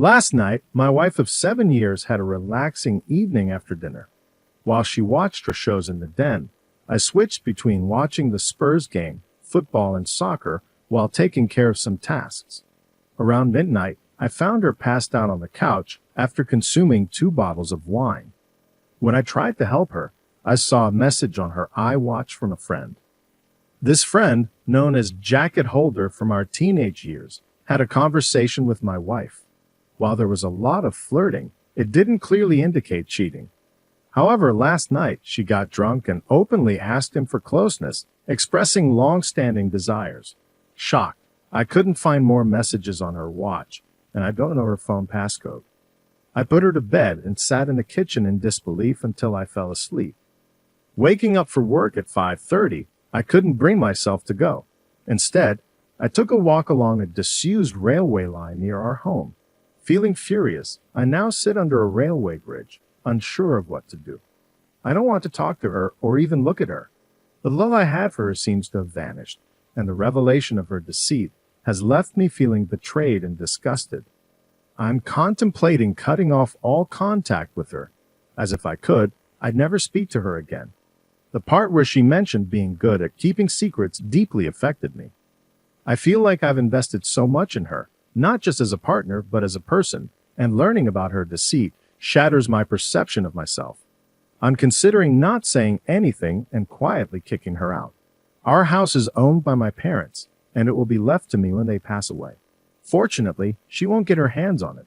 Last night, my wife of 7 years had a relaxing evening after dinner. While she watched her shows in the den, I switched between watching the Spurs game, football, and soccer while taking care of some tasks. Around midnight, I found her passed out on the couch after consuming 2 bottles of wine. When I tried to help her, I saw a message on her iWatch from a friend. This friend, known as Jacket Holder from our teenage years, had a conversation with my wife. While there was a lot of flirting, it didn't clearly indicate cheating. However, last night she got drunk and openly asked him for closeness, expressing long-standing desires. Shocked, I couldn't find more messages on her watch, and I don't know her phone passcode. I put her to bed and sat in the kitchen in disbelief until I fell asleep. Waking up for work at 5:30, I couldn't bring myself to go. Instead, I took a walk along a disused railway line near our home. Feeling furious, I now sit under a railway bridge, unsure of what to do. I don't want to talk to her or even look at her. The love I had for her seems to have vanished, and the revelation of her deceit has left me feeling betrayed and disgusted. I'm contemplating cutting off all contact with her, as if I could, I'd never speak to her again. The part where she mentioned being good at keeping secrets deeply affected me. I feel like I've invested so much in her, not just as a partner, but as a person, and learning about her deceit shatters my perception of myself. I'm considering not saying anything and quietly kicking her out. Our house is owned by my parents, and it will be left to me when they pass away. Fortunately, she won't get her hands on it.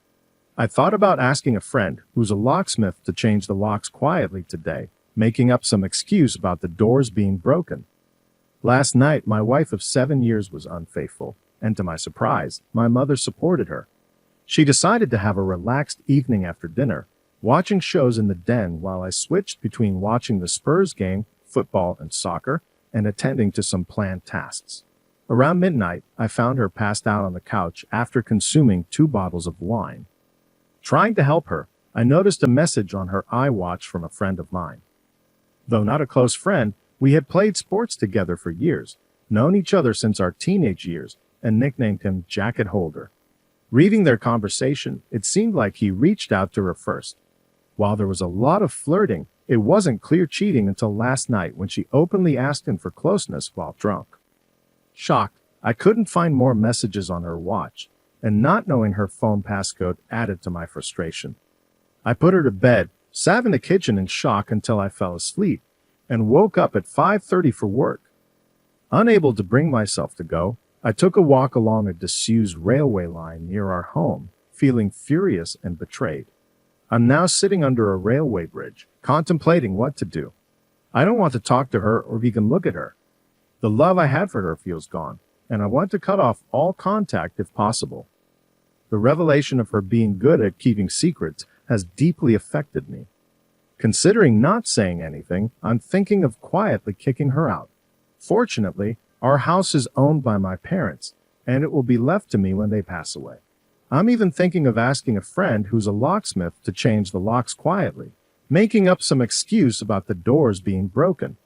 I thought about asking a friend, who's a locksmith, to change the locks quietly today, making up some excuse about the doors being broken. Last night, my wife of 7 years was unfaithful, and to my surprise, my mother supported her. She decided to have a relaxed evening after dinner, watching shows in the den while I switched between watching the Spurs game, football, and soccer, and attending to some planned tasks. Around midnight, I found her passed out on the couch after consuming 2 bottles of wine. Trying to help her, I noticed a message on her iWatch from a friend of mine. Though not a close friend, we had played sports together for years, known each other since our teenage years, and nicknamed him Jacket Holder. Reading their conversation, it seemed like he reached out to her first. While there was a lot of flirting, it wasn't clear cheating until last night when she openly asked him for closeness while drunk. Shocked, I couldn't find more messages on her watch, and not knowing her phone passcode added to my frustration. I put her to bed, sat in the kitchen in shock until I fell asleep, and woke up at 5:30 for work. Unable to bring myself to go, I took a walk along a disused railway line near our home, feeling furious and betrayed. I'm now sitting under a railway bridge, contemplating what to do. I don't want to talk to her or even look at her. The love I had for her feels gone, and I want to cut off all contact if possible. The revelation of her being good at keeping secrets has deeply affected me. Considering not saying anything, I'm thinking of quietly kicking her out. Fortunately, our house is owned by my parents, and it will be left to me when they pass away. I'm even thinking of asking a friend who's a locksmith to change the locks quietly, making up some excuse about the doors being broken.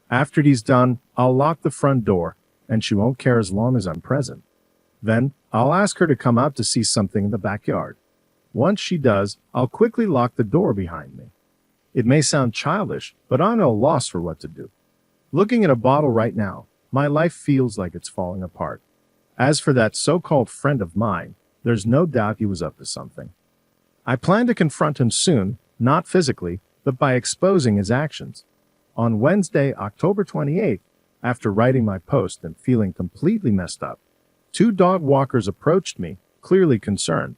After he's done, I'll lock the front door, and she won't care as long as I'm present. Then, I'll ask her to come out to see something in the backyard. Once she does, I'll quickly lock the door behind me. It may sound childish, but I'm at a loss for what to do. Looking at a bottle right now, my life feels like it's falling apart. As for that so-called friend of mine, there's no doubt he was up to something. I plan to confront him soon, not physically, but by exposing his actions. On Wednesday, October 28th, after writing my post and feeling completely messed up, 2 dog walkers approached me, clearly concerned.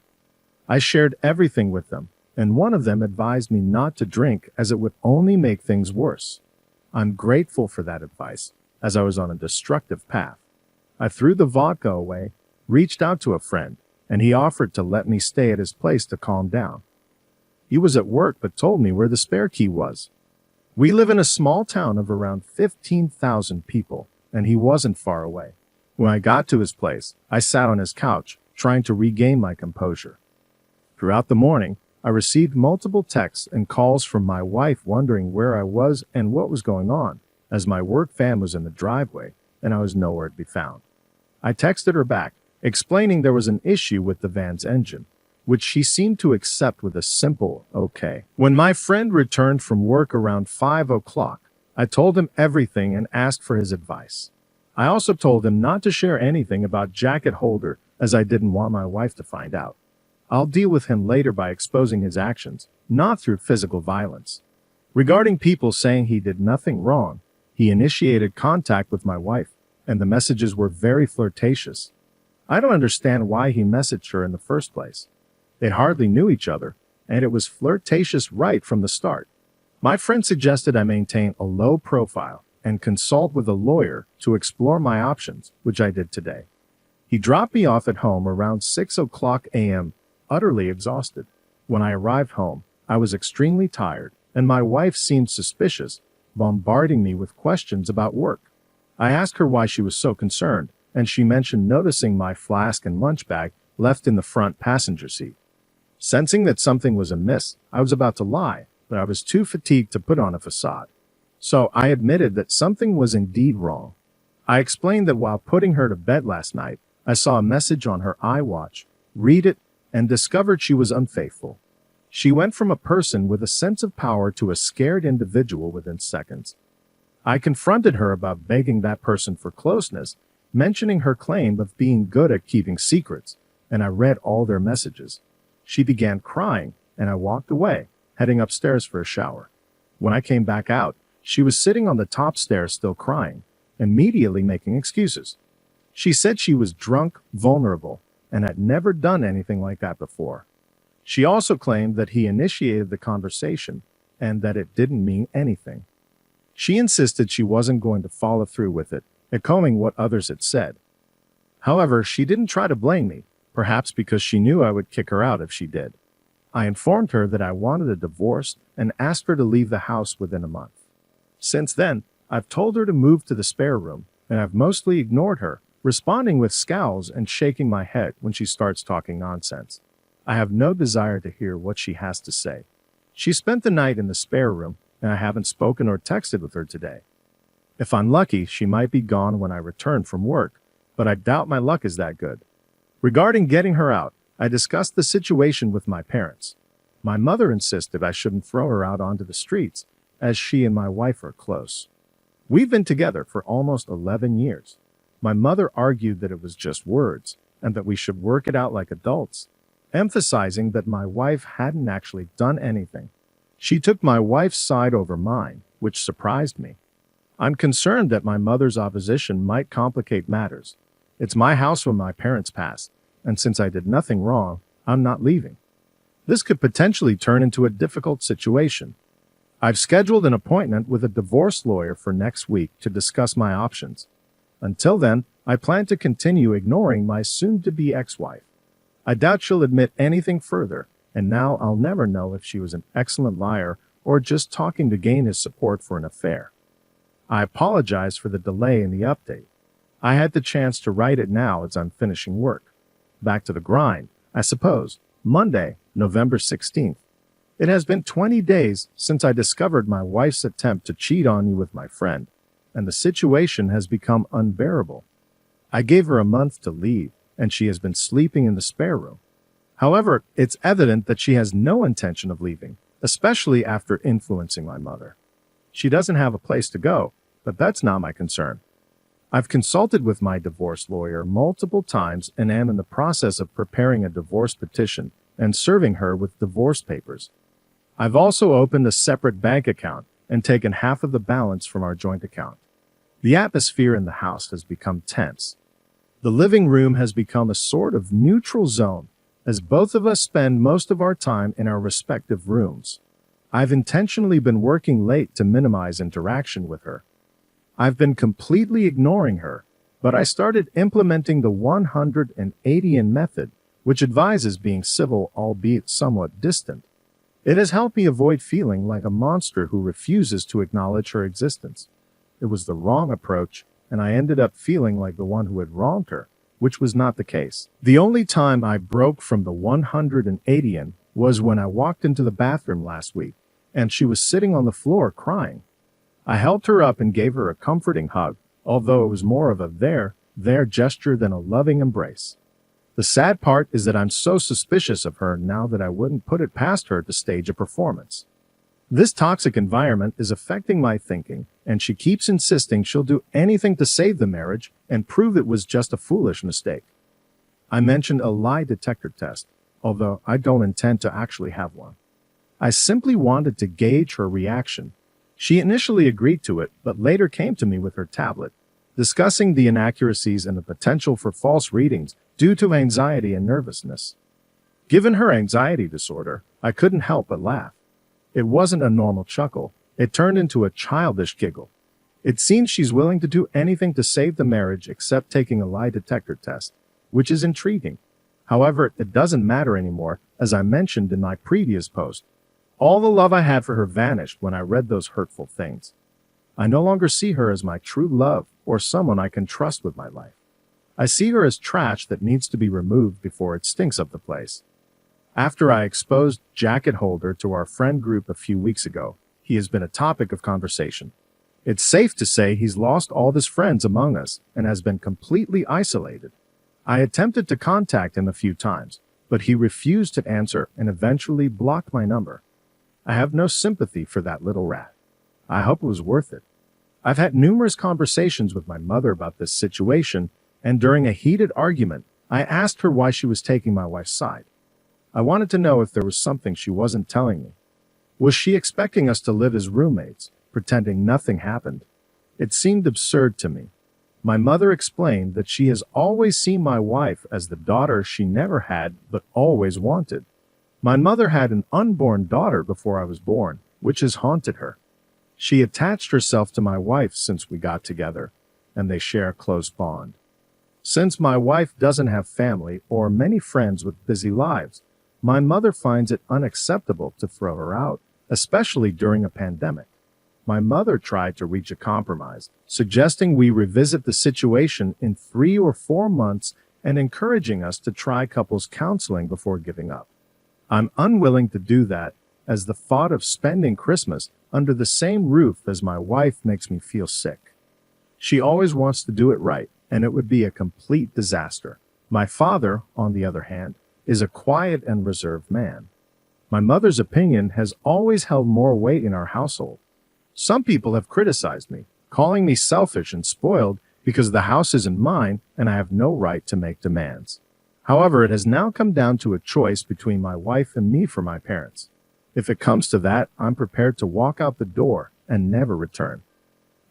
I shared everything with them, and one of them advised me not to drink as it would only make things worse. I'm grateful for that advice, as I was on a destructive path. I threw the vodka away, reached out to a friend, and he offered to let me stay at his place to calm down. He was at work but told me where the spare key was. We live in a small town of around 15,000 people, and he wasn't far away. When I got to his place, I sat on his couch, trying to regain my composure. Throughout the morning, I received multiple texts and calls from my wife wondering where I was and what was going on, as my work van was in the driveway and I was nowhere to be found. I texted her back, explaining there was an issue with the van's engine. which she seemed to accept with a simple okay. When my friend returned from work around 5 o'clock, I told him everything and asked for his advice. I also told him not to share anything about jacket holder as I didn't want my wife to find out. I'll deal with him later by exposing his actions, not through physical violence. Regarding people saying he did nothing wrong, he initiated contact with my wife, and the messages were very flirtatious. I don't understand why he messaged her in the first place. They hardly knew each other, and it was flirtatious right from the start. My friend suggested I maintain a low profile and consult with a lawyer to explore my options, which I did today. He dropped me off at home around 6 o'clock a.m., utterly exhausted. When I arrived home, I was extremely tired, and my wife seemed suspicious, bombarding me with questions about work. I asked her why she was so concerned, and she mentioned noticing my flask and lunch bag left in the front passenger seat. Sensing that something was amiss, I was about to lie, but I was too fatigued to put on a facade. So I admitted that something was indeed wrong. I explained that while putting her to bed last night, I saw a message on her iWatch, read it, and discovered she was unfaithful. She went from a person with a sense of power to a scared individual within seconds. I confronted her about begging that person for closeness, mentioning her claim of being good at keeping secrets, and I read all their messages. She began crying, and I walked away, heading upstairs for a shower. When I came back out, she was sitting on the top stairs still crying, immediately making excuses. She said she was drunk, vulnerable, and had never done anything like that before. She also claimed that he initiated the conversation and that it didn't mean anything. She insisted she wasn't going to follow through with it, echoing what others had said. However, she didn't try to blame me, perhaps because she knew I would kick her out if she did. I informed her that I wanted a divorce and asked her to leave the house within a month. Since then, I've told her to move to the spare room, and I've mostly ignored her, responding with scowls and shaking my head when she starts talking nonsense. I have no desire to hear what she has to say. She spent the night in the spare room, and I haven't spoken or texted with her today. If I'm lucky, she might be gone when I return from work, but I doubt my luck is that good. Regarding getting her out, I discussed the situation with my parents. My mother insisted I shouldn't throw her out onto the streets, as she and my wife are close. We've been together for almost 11 years. My mother argued that it was just words, and that we should work it out like adults, emphasizing that my wife hadn't actually done anything. She took my wife's side over mine, which surprised me. I'm concerned that my mother's opposition might complicate matters. It's my house when my parents passed, and since I did nothing wrong, I'm not leaving. This could potentially turn into a difficult situation. I've scheduled an appointment with a divorce lawyer for next week to discuss my options. Until then, I plan to continue ignoring my soon-to-be ex-wife. I doubt she'll admit anything further, and now I'll never know if she was an excellent liar or just talking to gain his support for an affair. I apologize for the delay in the update. I had the chance to write it now as I'm finishing work. Back to the grind, I suppose. Monday, November 16th. It has been 20 days since I discovered my wife's attempt to cheat on you with my friend, and the situation has become unbearable. I gave her a month to leave, and she has been sleeping in the spare room. However, it's evident that she has no intention of leaving, especially after influencing my mother. She doesn't have a place to go, but that's not my concern. I've consulted with my divorce lawyer multiple times and am in the process of preparing a divorce petition and serving her with divorce papers. I've also opened a separate bank account and taken half of the balance from our joint account. The atmosphere in the house has become tense. The living room has become a sort of neutral zone, as both of us spend most of our time in our respective rooms. I've intentionally been working late to minimize interaction with her. I've been completely ignoring her, but I started implementing the 180-in method, which advises being civil albeit somewhat distant. It has helped me avoid feeling like a monster who refuses to acknowledge her existence. It was the wrong approach, and I ended up feeling like the one who had wronged her, which was not the case. The only time I broke from the 180-in was when I walked into the bathroom last week, and she was sitting on the floor crying. I helped her up and gave her a comforting hug, although it was more of a there gesture than a loving embrace. The sad part is that I'm so suspicious of her now that I wouldn't put it past her to stage a performance. This toxic environment is affecting my thinking, and she keeps insisting she'll do anything to save the marriage and prove it was just a foolish mistake. I mentioned a lie detector test, although I don't intend to actually have one. I simply wanted to gauge her reaction. She initially agreed to it, but later came to me with her tablet, discussing the inaccuracies and the potential for false readings due to anxiety and nervousness. Given her anxiety disorder, I couldn't help but laugh. It wasn't a normal chuckle. It turned into a childish giggle. It seems she's willing to do anything to save the marriage except taking a lie detector test, which is intriguing. However, it doesn't matter anymore, as I mentioned in my previous post. All the love I had for her vanished when I read those hurtful things. I no longer see her as my true love or someone I can trust with my life. I see her as trash that needs to be removed before it stinks up the place. After I exposed Jacket Holder to our friend group a few weeks ago, he has been a topic of conversation. It's safe to say he's lost all his friends among us and has been completely isolated. I attempted to contact him a few times, but he refused to answer and eventually blocked my number. I have no sympathy for that little rat. I hope it was worth it. I've had numerous conversations with my mother about this situation, and during a heated argument, I asked her why she was taking my wife's side. I wanted to know if there was something she wasn't telling me. Was she expecting us to live as roommates, pretending nothing happened? It seemed absurd to me. My mother explained that she has always seen my wife as the daughter she never had but always wanted. My mother had an unborn daughter before I was born, which has haunted her. She attached herself to my wife since we got together, and they share a close bond. Since my wife doesn't have family or many friends with busy lives, my mother finds it unacceptable to throw her out, especially during a pandemic. My mother tried to reach a compromise, suggesting we revisit the situation in 3 or 4 months and encouraging us to try couples counseling before giving up. I'm unwilling to do that, as the thought of spending Christmas under the same roof as my wife makes me feel sick. She always wants to do it right, and it would be a complete disaster. My father, on the other hand, is a quiet and reserved man. My mother's opinion has always held more weight in our household. Some people have criticized me, calling me selfish and spoiled because the house isn't mine and I have no right to make demands. However, it has now come down to a choice between my wife and me for my parents. If it comes to that, I'm prepared to walk out the door and never return.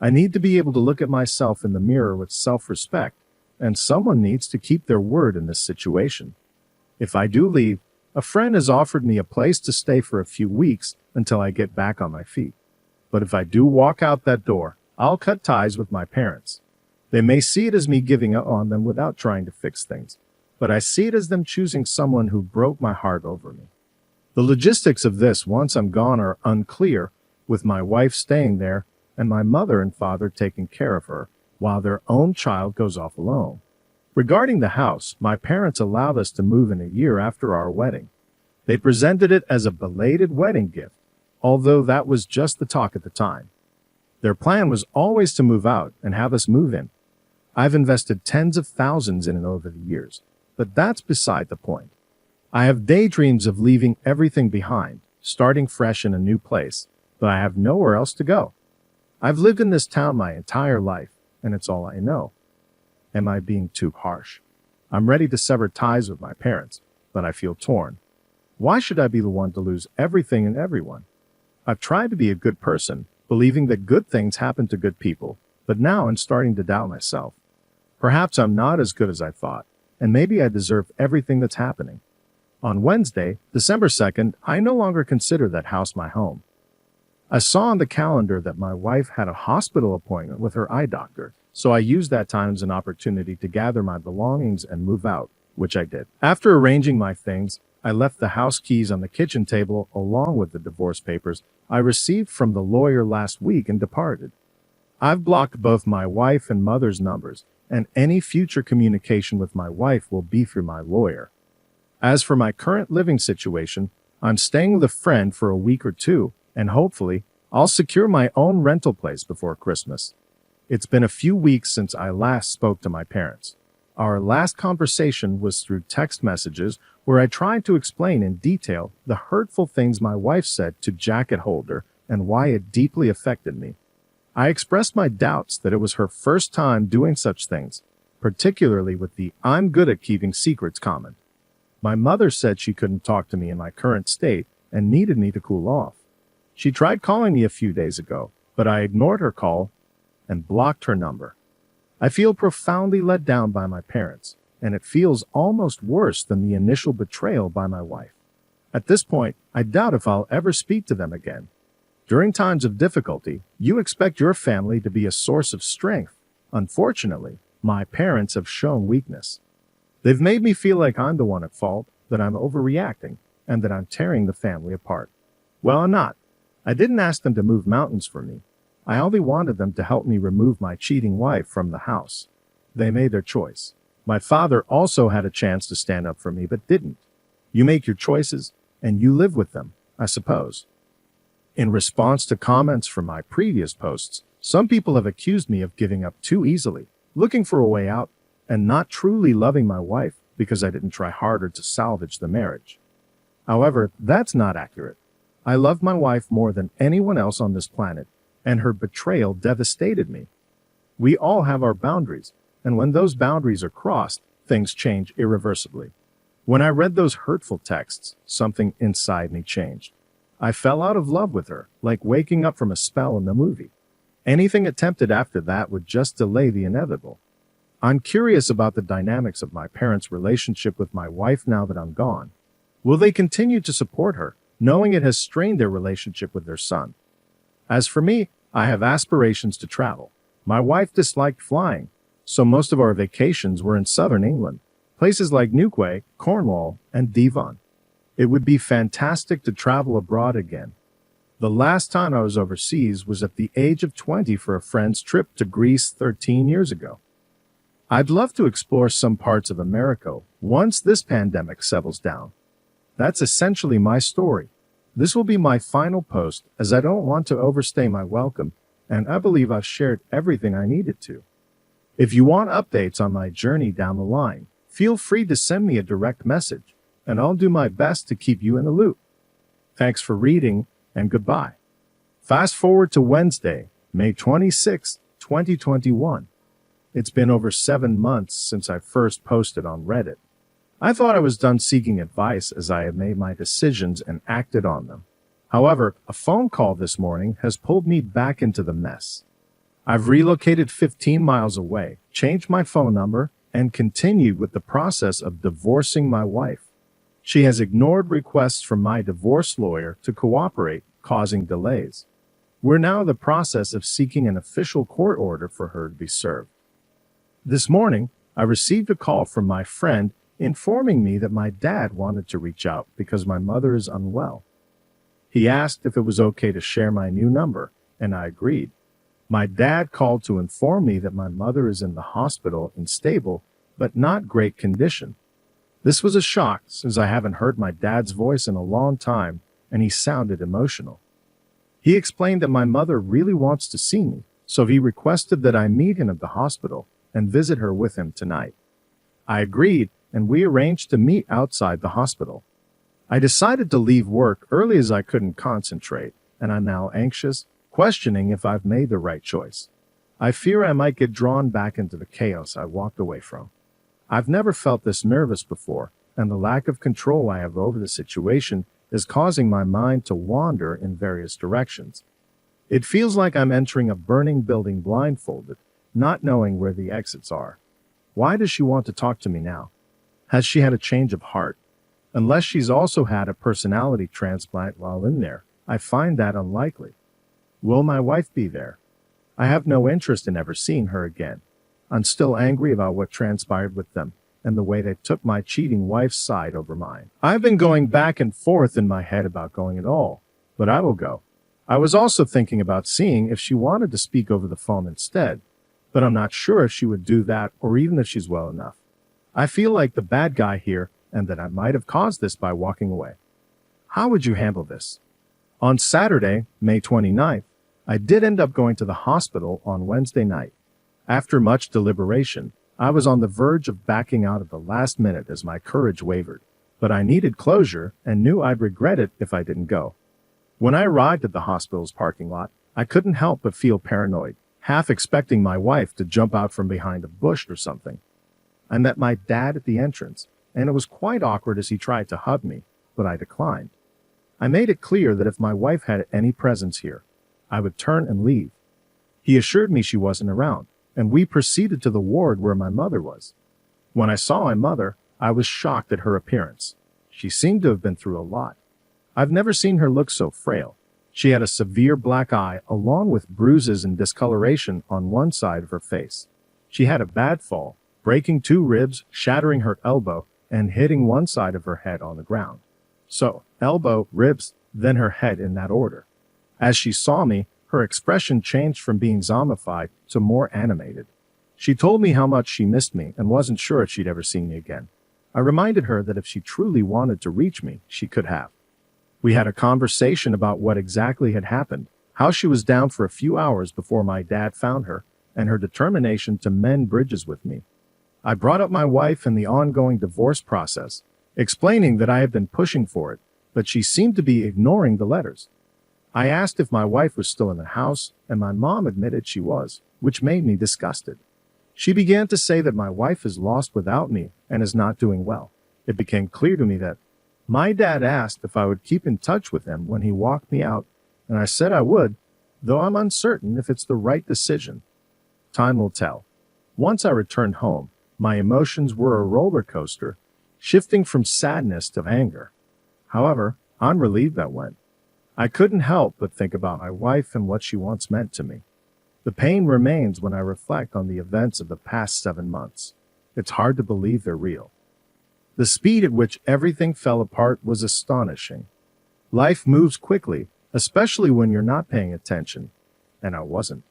I need to be able to look at myself in the mirror with self-respect, and someone needs to keep their word in this situation. If I do leave, a friend has offered me a place to stay for a few weeks until I get back on my feet. But if I do walk out that door, I'll cut ties with my parents. They may see it as me giving up on them without trying to fix things, but I see it as them choosing someone who broke my heart over me. The logistics of this once I'm gone are unclear, with my wife staying there and my mother and father taking care of her, while their own child goes off alone. Regarding the house, my parents allowed us to move in a year after our wedding. They presented it as a belated wedding gift, although that was just the talk at the time. Their plan was always to move out and have us move in. I've invested tens of thousands in it over the years, but that's beside the point. I have daydreams of leaving everything behind, starting fresh in a new place, but I have nowhere else to go. I've lived in this town my entire life, and it's all I know. Am I being too harsh? I'm ready to sever ties with my parents, but I feel torn. Why should I be the one to lose everything and everyone? I've tried to be a good person, believing that good things happen to good people, but now I'm starting to doubt myself. Perhaps I'm not as good as I thought, and maybe I deserve everything that's happening. On Wednesday, December 2nd, I no longer consider that house my home. I saw on the calendar that my wife had a hospital appointment with her eye doctor, so I used that time as an opportunity to gather my belongings and move out, which I did. After arranging my things, I left the house keys on the kitchen table along with the divorce papers I received from the lawyer last week and departed. I've blocked both my wife and mother's numbers, and any future communication with my wife will be through my lawyer. As for my current living situation, I'm staying with a friend for a week or two, and hopefully, I'll secure my own rental place before Christmas. It's been a few weeks since I last spoke to my parents. Our last conversation was through text messages where I tried to explain in detail the hurtful things my wife said to jacket holder and why it deeply affected me. I expressed my doubts that it was her first time doing such things, particularly with the "I'm good at keeping secrets" comment. My mother said she couldn't talk to me in my current state and needed me to cool off. She tried calling me a few days ago, but I ignored her call and blocked her number. I feel profoundly let down by my parents, and it feels almost worse than the initial betrayal by my wife. At this point, I doubt if I'll ever speak to them again. During times of difficulty, you expect your family to be a source of strength. Unfortunately, my parents have shown weakness. They've made me feel like I'm the one at fault, that I'm overreacting, and that I'm tearing the family apart. Well, I'm not. I didn't ask them to move mountains for me. I only wanted them to help me remove my cheating wife from the house. They made their choice. My father also had a chance to stand up for me, but didn't. You make your choices, and you live with them, I suppose. In response to comments from my previous posts, some people have accused me of giving up too easily, looking for a way out, and not truly loving my wife because I didn't try harder to salvage the marriage. However, that's not accurate. I love my wife more than anyone else on this planet, and her betrayal devastated me. We all have our boundaries, and when those boundaries are crossed, things change irreversibly. When I read those hurtful texts, something inside me changed. I fell out of love with her, like waking up from a spell in the movie. Anything attempted after that would just delay the inevitable. I'm curious about the dynamics of my parents' relationship with my wife now that I'm gone. Will they continue to support her, knowing it has strained their relationship with their son? As for me, I have aspirations to travel. My wife disliked flying, so most of our vacations were in southern England, places like Newquay, Cornwall, and Devon. It would be fantastic to travel abroad again. The last time I was overseas was at the age of 20 for a friend's trip to Greece 13 years ago. I'd love to explore some parts of America once this pandemic settles down. That's essentially my story. This will be my final post, as I don't want to overstay my welcome, and I believe I've shared everything I needed to. If you want updates on my journey down the line, feel free to send me a direct message, and I'll do my best to keep you in the loop. Thanks for reading, and goodbye. Fast forward to Wednesday, May 26, 2021. It's been over 7 months since I first posted on Reddit. I thought I was done seeking advice as I had made my decisions and acted on them. However, a phone call this morning has pulled me back into the mess. I've relocated 15 miles away, changed my phone number, and continued with the process of divorcing my wife. She has ignored requests from my divorce lawyer to cooperate, causing delays. We're now in the process of seeking an official court order for her to be served. This morning, I received a call from my friend informing me that my dad wanted to reach out because my mother is unwell. He asked if it was okay to share my new number, and I agreed. My dad called to inform me that my mother is in the hospital in stable, but not great condition. This was a shock, since I haven't heard my dad's voice in a long time, and he sounded emotional. He explained that my mother really wants to see me, so he requested that I meet him at the hospital and visit her with him tonight. I agreed, and we arranged to meet outside the hospital. I decided to leave work early as I couldn't concentrate, and I'm now anxious, questioning if I've made the right choice. I fear I might get drawn back into the chaos I walked away from. I've never felt this nervous before, and the lack of control I have over the situation is causing my mind to wander in various directions. It feels like I'm entering a burning building blindfolded, not knowing where the exits are. Why does she want to talk to me now? Has she had a change of heart? Unless she's also had a personality transplant while in there, I find that unlikely. Will my wife be there? I have no interest in ever seeing her again. I'm still angry about what transpired with them and the way they took my cheating wife's side over mine. I've been going back and forth in my head about going at all, but I will go. I was also thinking about seeing if she wanted to speak over the phone instead, but I'm not sure if she would do that or even if she's well enough. I feel like the bad guy here and that I might have caused this by walking away. How would you handle this? On Saturday, May 29th, I did end up going to the hospital on Wednesday night. After much deliberation, I was on the verge of backing out at the last minute as my courage wavered, but I needed closure and knew I'd regret it if I didn't go. When I arrived at the hospital's parking lot, I couldn't help but feel paranoid, half expecting my wife to jump out from behind a bush or something. I met my dad at the entrance, and it was quite awkward as he tried to hug me, but I declined. I made it clear that if my wife had any presence here, I would turn and leave. He assured me she wasn't around, and we proceeded to the ward where my mother was. When I saw my mother, I was shocked at her appearance. She seemed to have been through a lot. I've never seen her look so frail. She had a severe black eye along with bruises and discoloration on one side of her face. She had a bad fall, breaking 2 ribs, shattering her elbow, and hitting one side of her head on the ground. So, elbow, ribs, then her head in that order. As she saw me, her expression changed from being zombified to more animated. She told me how much she missed me and wasn't sure if she'd ever see me again. I reminded her that if she truly wanted to reach me, she could have. We had a conversation about what exactly had happened, how she was down for a few hours before my dad found her, and her determination to mend bridges with me. I brought up my wife and the ongoing divorce process, explaining that I had been pushing for it, but she seemed to be ignoring the letters. I asked if my wife was still in the house, and my mom admitted she was, which made me disgusted. She began to say that my wife is lost without me and is not doing well. It became clear to me that my dad asked if I would keep in touch with him when he walked me out, and I said I would, though I'm uncertain if it's the right decision. Time will tell. Once I returned home, my emotions were a roller coaster, shifting from sadness to anger. However, I'm relieved that went. I couldn't help but think about my wife and what she once meant to me. The pain remains when I reflect on the events of the past 7 months. It's hard to believe they're real. The speed at which everything fell apart was astonishing. Life moves quickly, especially when you're not paying attention, and I wasn't.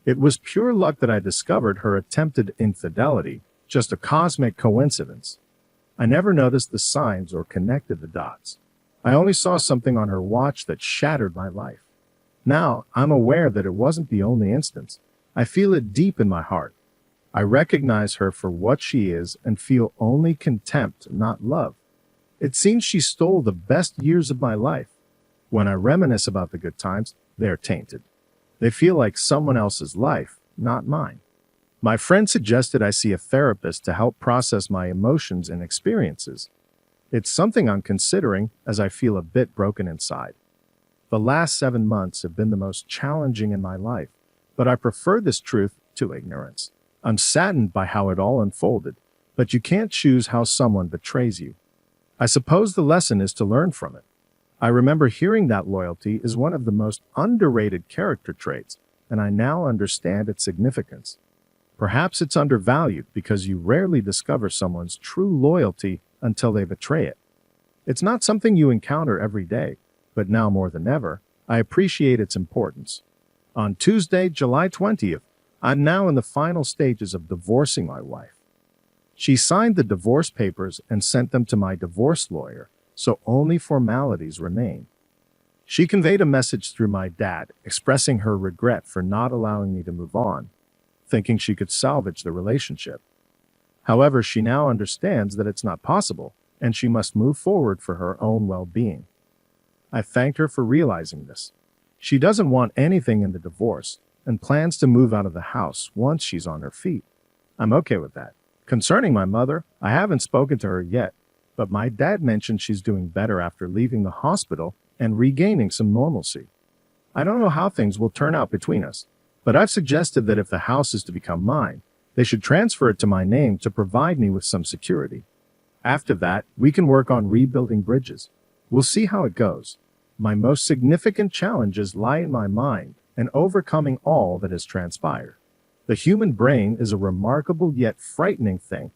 It was pure luck that I discovered her attempted infidelity, just a cosmic coincidence. I never noticed the signs or connected the dots. I only saw something on her watch that shattered my life. Now, I'm aware that it wasn't the only instance. I feel it deep in my heart. I recognize her for what she is and feel only contempt, not love. It seems she stole the best years of my life. When I reminisce about the good times, they're tainted. They feel like someone else's life, not mine. My friend suggested I see a therapist to help process my emotions and experiences. It's something I'm considering as I feel a bit broken inside. The last 7 months have been the most challenging in my life, but I prefer this truth to ignorance. I'm saddened by how it all unfolded, but you can't choose how someone betrays you. I suppose the lesson is to learn from it. I remember hearing that loyalty is one of the most underrated character traits, and I now understand its significance. Perhaps it's undervalued because you rarely discover someone's true loyalty until they betray it. It's not something you encounter every day, but now more than ever, I appreciate its importance. On Tuesday, July 20th, I'm now in the final stages of divorcing my wife. She signed the divorce papers and sent them to my divorce lawyer, so only formalities remain. She conveyed a message through my dad, expressing her regret for not allowing me to move on, thinking she could salvage the relationship. However, she now understands that it's not possible, and she must move forward for her own well-being. I thanked her for realizing this. She doesn't want anything in the divorce, and plans to move out of the house once she's on her feet. I'm okay with that. Concerning my mother, I haven't spoken to her yet, but my dad mentioned she's doing better after leaving the hospital and regaining some normalcy. I don't know how things will turn out between us, but I've suggested that if the house is to become mine, they should transfer it to my name to provide me with some security. After that, we can work on rebuilding bridges. We'll see how it goes. My most significant challenges lie in my mind and overcoming all that has transpired. The human brain is a remarkable yet frightening thing,